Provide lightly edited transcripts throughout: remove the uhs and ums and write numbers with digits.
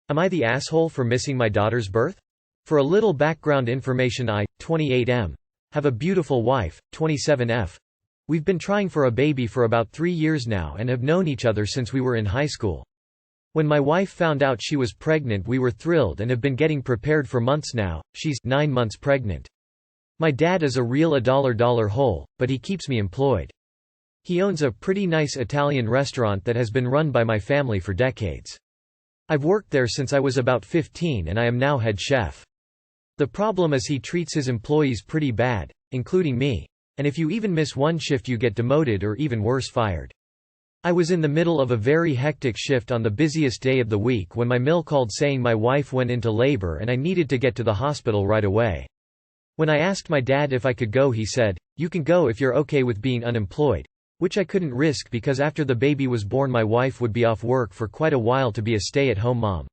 Am I the asshole for missing my daughter's birth? For a little background information, I, 28M, have a beautiful wife, 27F. We've been trying for a baby for about 3 years now and have known each other since we were in high school. When my wife found out she was pregnant, we were thrilled and have been getting prepared for months now. She's 9 months pregnant. My dad is a real $a hole, but he keeps me employed. He owns a pretty nice Italian restaurant that has been run by my family for decades. I've worked there since I was about 15 and I am now head chef. The problem is he treats his employees pretty bad, including me. And if you even miss one shift you get demoted or even worse, fired. I was in the middle of a very hectic shift on the busiest day of the week when my mill called saying my wife went into labor and I needed to get to the hospital right away. When I asked my dad if I could go, he said, "You can go if you're okay with being unemployed," which I couldn't risk because after the baby was born my wife would be off work for quite a while to be a stay-at-home mom.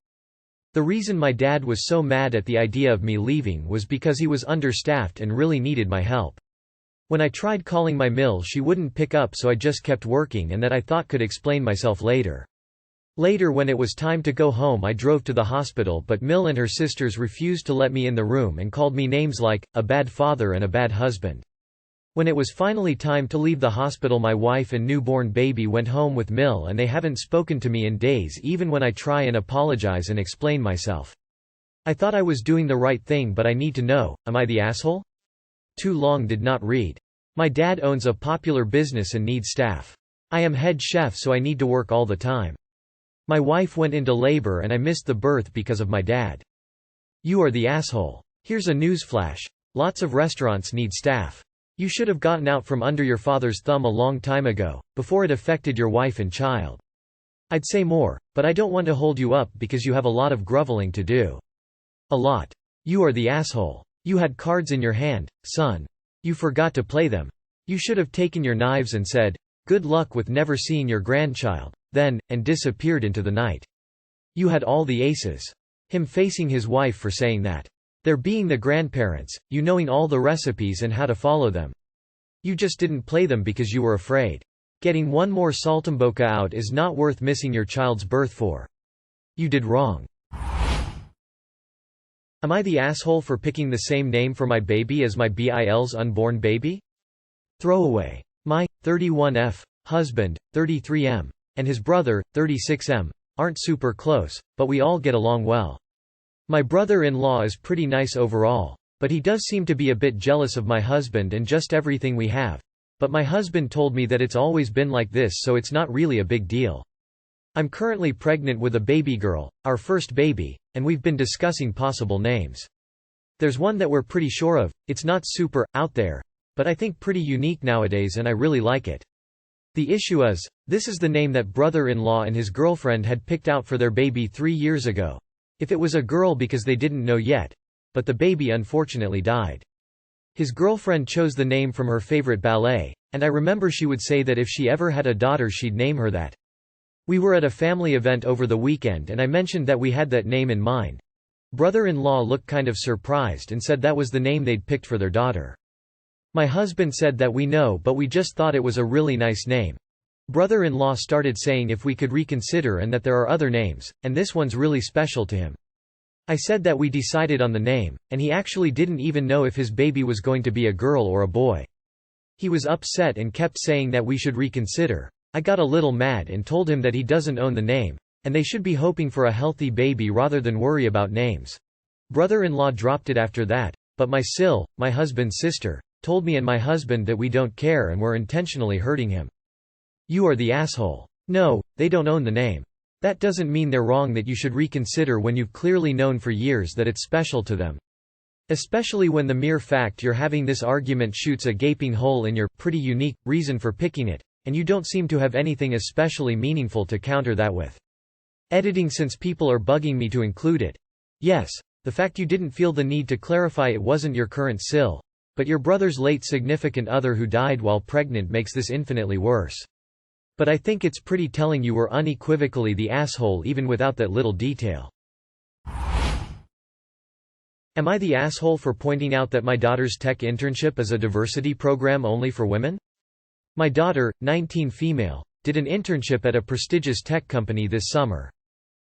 The reason my dad was so mad at the idea of me leaving was because he was understaffed and really needed my help. When I tried calling my mill she wouldn't pick up, so I just kept working, and that I thought could explain myself later. Later, when it was time to go home, I drove to the hospital, but Mill and her sisters refused to let me in the room and called me names like, a bad father and a bad husband. When it was finally time to leave the hospital, my wife and newborn baby went home with Mill and they haven't spoken to me in days, even when I try and apologize and explain myself. I thought I was doing the right thing, but I need to know, am I the asshole? Too long did not read. My dad owns a popular business and needs staff. I am head chef, so I need to work all the time. My wife went into labor and I missed the birth because of my dad. You are the asshole. Here's a newsflash. Lots of restaurants need staff. You should have gotten out from under your father's thumb a long time ago, before it affected your wife and child. I'd say more, but I don't want to hold you up because you have a lot of groveling to do. A lot. You are the asshole. You had cards in your hand, son. You forgot to play them. You should have taken your knives and said, "Good luck with never seeing your grandchild," then, and disappeared into the night. You had all the aces. Him facing his wife for saying that. They're being the grandparents, you knowing all the recipes and how to follow them. You just didn't play them because you were afraid. Getting one more saltimbocca out is not worth missing your child's birth for. You did wrong. Am I the asshole for picking the same name for my baby as my BIL's unborn baby? Throwaway. My 31F husband, 33M, and his brother, 36M, aren't super close, but we all get along well. My brother-in-law is pretty nice overall, but he does seem to be a bit jealous of my husband and just everything we have. But my husband told me that it's always been like this, so it's not really a big deal. I'm currently pregnant with a baby girl, our first baby, and we've been discussing possible names. There's one that we're pretty sure of. It's not super out there, but I think pretty unique nowadays and I really like it. The issue is, this is the name that brother-in-law and his girlfriend had picked out for their baby 3 years ago. If it was a girl because they didn't know yet, but the baby unfortunately died. His girlfriend chose the name from her favorite ballet, and I remember she would say that if she ever had a daughter she'd name her that. We were at a family event over the weekend and I mentioned that we had that name in mind. Brother-in-law looked kind of surprised and said that was the name they'd picked for their daughter. My husband said that we know, but we just thought it was a really nice name. Brother-in-law started saying if we could reconsider and that there are other names, and this one's really special to him. I said that we decided on the name, and he actually didn't even know if his baby was going to be a girl or a boy. He was upset and kept saying that we should reconsider. I got a little mad and told him that he doesn't own the name, and they should be hoping for a healthy baby rather than worry about names. Brother-in-law dropped it after that, but my husband's sister, told me and my husband that we don't care and we're intentionally hurting him. You are the asshole. No, they don't own the name. That doesn't mean they're wrong that you should reconsider when you've clearly known for years that it's special to them. Especially when the mere fact you're having this argument shoots a gaping hole in your pretty unique reason for picking it, and you don't seem to have anything especially meaningful to counter that with. Editing, since people are bugging me to include it. Yes, the fact you didn't feel the need to clarify it wasn't your current SIL, but your brother's late significant other who died while pregnant makes this infinitely worse. But I think it's pretty telling you were unequivocally the asshole even without that little detail. Am I the asshole for pointing out that my daughter's tech internship is a diversity program only for women? My daughter, 19 female, did an internship at a prestigious tech company this summer.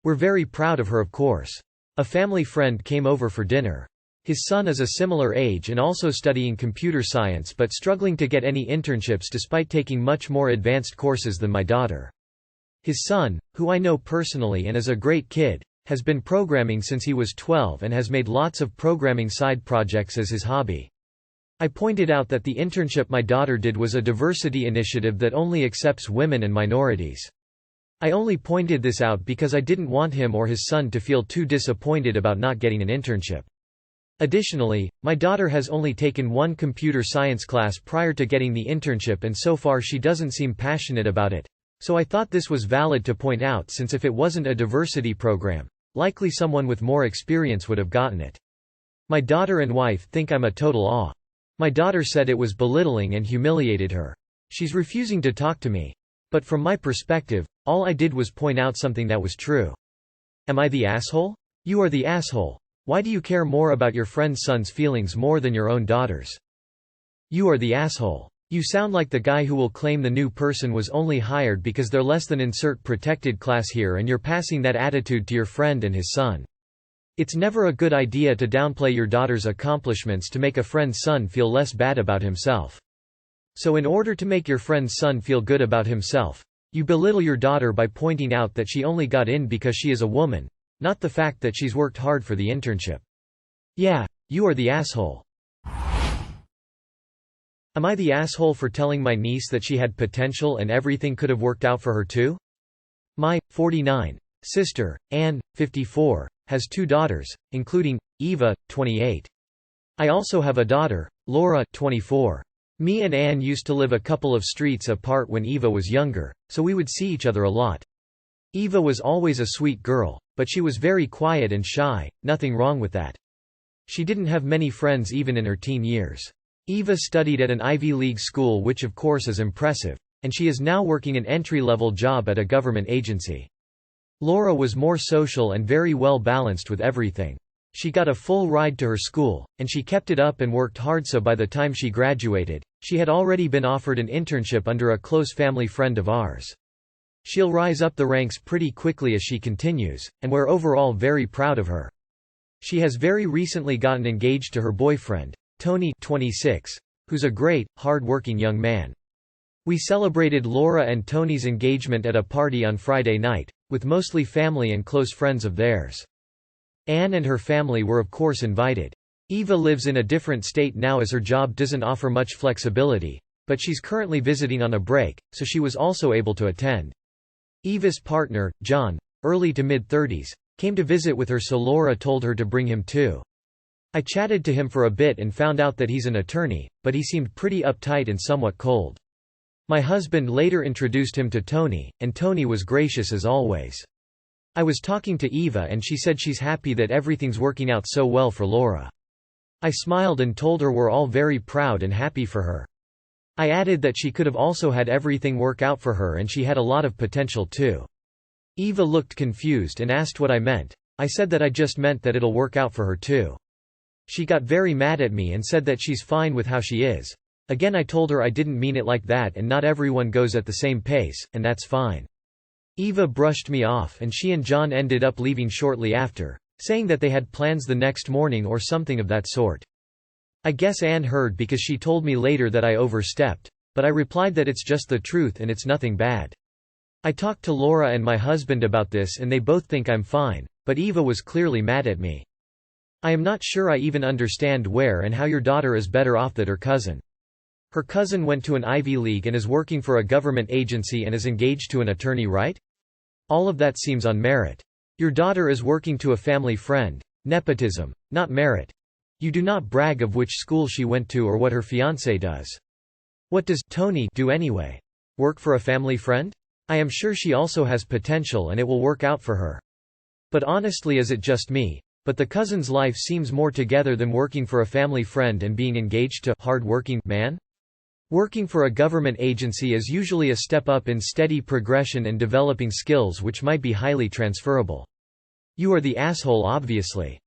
We're very proud of her, of course. A family friend came over for dinner. His son is a similar age and also studying computer science but struggling to get any internships despite taking much more advanced courses than my daughter. His son, who I know personally and is a great kid, has been programming since he was 12 and has made lots of programming side projects as his hobby. I pointed out that the internship my daughter did was a diversity initiative that only accepts women and minorities. I only pointed this out because I didn't want him or his son to feel too disappointed about not getting an internship. Additionally, my daughter has only taken one computer science class prior to getting the internship and so far she doesn't seem passionate about it, so I thought this was valid to point out since if it wasn't a diversity program, likely someone with more experience would have gotten it. My daughter and wife think I'm a total awe. My daughter said it was belittling and humiliated her. She's refusing to talk to me. But from my perspective, all I did was point out something that was true. Am I the asshole? You are the asshole. Why do you care more about your friend's son's feelings more than your own daughter's? You are the asshole. You sound like the guy who will claim the new person was only hired because they're less than insert protected class here and you're passing that attitude to your friend and his son. It's never a good idea to downplay your daughter's accomplishments to make a friend's son feel less bad about himself. So in order to make your friend's son feel good about himself, you belittle your daughter by pointing out that she only got in because she is a woman, not the fact that she's worked hard for the internship. Yeah, you are the asshole. Am I the asshole for telling my niece that she had potential and everything could have worked out for her too? My 49 sister, Anne, 54, has 2 daughters, including Eva, 28. I also have a daughter, Laura, 24. Me and Anne used to live a couple of streets apart when Eva was younger, so we would see each other a lot. Eva was always a sweet girl, but she was very quiet and shy, nothing wrong with that. She didn't have many friends even in her teen years. Eva studied at an Ivy League school, which of course is impressive, and she is now working an entry-level job at a government agency. Laura was more social and very well balanced with everything. She got a full ride to her school, and she kept it up and worked hard, so by the time she graduated, she had already been offered an internship under a close family friend of ours. She'll rise up the ranks pretty quickly as she continues, and we're overall very proud of her. She has very recently gotten engaged to her boyfriend, Tony, 26, who's a great, hard-working young man. We celebrated Laura and Tony's engagement at a party on Friday night, with mostly family and close friends of theirs. Anne and her family were of course invited. Eva lives in a different state now as her job doesn't offer much flexibility, but she's currently visiting on a break, so she was also able to attend. Eva's partner, John, early to mid-30s, came to visit with her, so Laura told her to bring him too. I chatted to him for a bit and found out that he's an attorney, but he seemed pretty uptight and somewhat cold. My husband later introduced him to Tony, and Tony was gracious as always. I was talking to Eva and she said she's happy that everything's working out so well for Laura. I smiled and told her we're all very proud and happy for her. I added that she could have also had everything work out for her and she had a lot of potential too. Eva looked confused and asked what I meant. I said that I just meant that it'll work out for her too. She got very mad at me and said that she's fine with how she is. Again, I told her I didn't mean it like that and not everyone goes at the same pace, and that's fine. Eva brushed me off and she and John ended up leaving shortly after, saying that they had plans the next morning or something of that sort. I guess Anne heard because she told me later that I overstepped, but I replied that it's just the truth and it's nothing bad. I talked to Laura and my husband about this and they both think I'm fine, but Eva was clearly mad at me. I am not sure I even understand where and how your daughter is better off than her cousin. Her cousin went to an Ivy League and is working for a government agency and is engaged to an attorney, right? All of that seems on merit. Your daughter is working to a family friend. Nepotism, not merit. You do not brag of which school she went to or what her fiancé does. What does Tony do anyway? Work for a family friend? I am sure she also has potential and it will work out for her. But honestly, is it just me? But the cousin's life seems more together than working for a family friend and being engaged to hard-working man? Working for a government agency is usually a step up in steady progression and developing skills which might be highly transferable. You are the asshole, obviously.